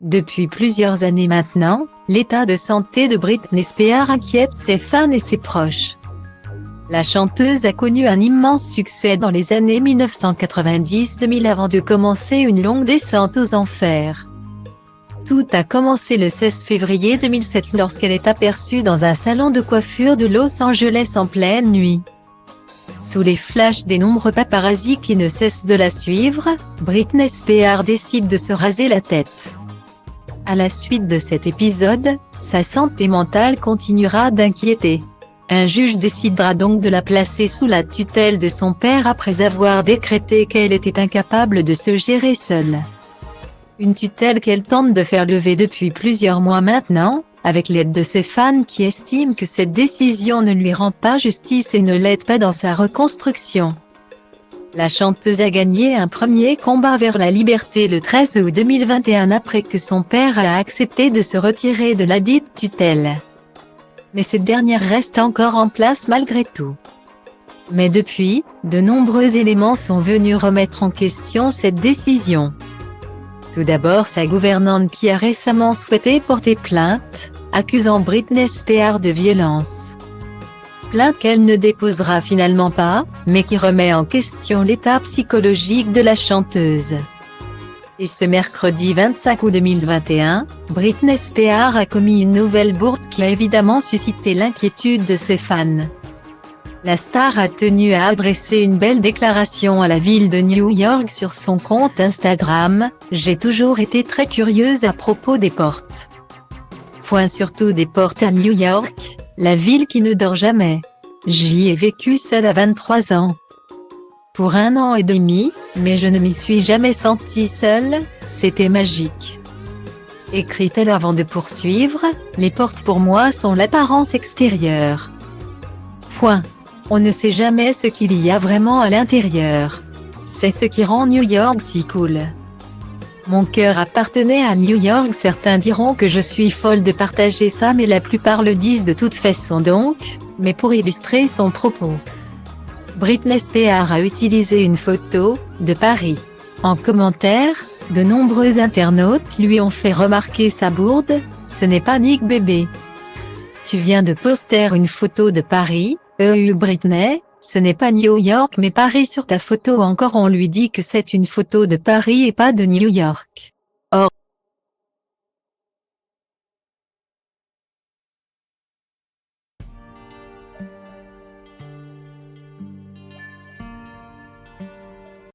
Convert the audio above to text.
Depuis plusieurs années maintenant, l'état de santé de Britney Spears inquiète ses fans et ses proches. La chanteuse a connu un immense succès dans les années 1990-2000 avant de commencer une longue descente aux enfers. Tout a commencé le 16 février 2007 lorsqu'elle est aperçue dans un salon de coiffure de Los Angeles en pleine nuit. Sous les flashs des nombreux paparazzis qui ne cessent de la suivre, Britney Spears décide de se raser la tête. À la suite de cet épisode, sa santé mentale continuera d'inquiéter. Un juge décidera donc de la placer sous la tutelle de son père après avoir décrété qu'elle était incapable de se gérer seule. Une tutelle qu'elle tente de faire lever depuis plusieurs mois maintenant, avec l'aide de ses fans qui estiment que cette décision ne lui rend pas justice et ne l'aide pas dans sa reconstruction. La chanteuse a gagné un premier combat vers la liberté le 13 août 2021 après que son père a accepté de se retirer de la dite tutelle. Mais cette dernière reste encore en place malgré tout. Mais depuis, de nombreux éléments sont venus remettre en question cette décision. Tout d'abord, sa gouvernante qui a récemment souhaité porter plainte, accusant Britney Spears de violence. Plainte qu'elle ne déposera finalement pas, mais qui remet en question l'état psychologique de la chanteuse. Et ce mercredi 25 août 2021, Britney Spears a commis une nouvelle bourde qui a évidemment suscité l'inquiétude de ses fans. La star a tenu à adresser une belle déclaration à la ville de New York sur son compte Instagram « J'ai toujours été très curieuse à propos des portes. Surtout des portes à New York, la ville qui ne dort jamais. J'y ai vécu seule à 23 ans. Pour 1 an et demi, mais je ne m'y suis jamais sentie seule, c'était magique. » Écrit-elle avant de poursuivre, « Les portes pour moi sont l'apparence extérieure. On ne sait jamais ce qu'il y a vraiment à l'intérieur. C'est ce qui rend New York si cool. Mon cœur appartenait à New York. Certains diront que je suis folle de partager ça, mais la plupart le disent de toute façon donc, mais pour illustrer son propos. Britney Spears a utilisé une photo de Paris. En commentaire, de nombreux internautes lui ont fait remarquer sa bourde, ce n'est pas Nick bébé. Tu viens de poster une photo de Paris, Britney, ce n'est pas New York mais Paris sur ta photo. Encore on lui dit que c'est une photo de Paris et pas de New York.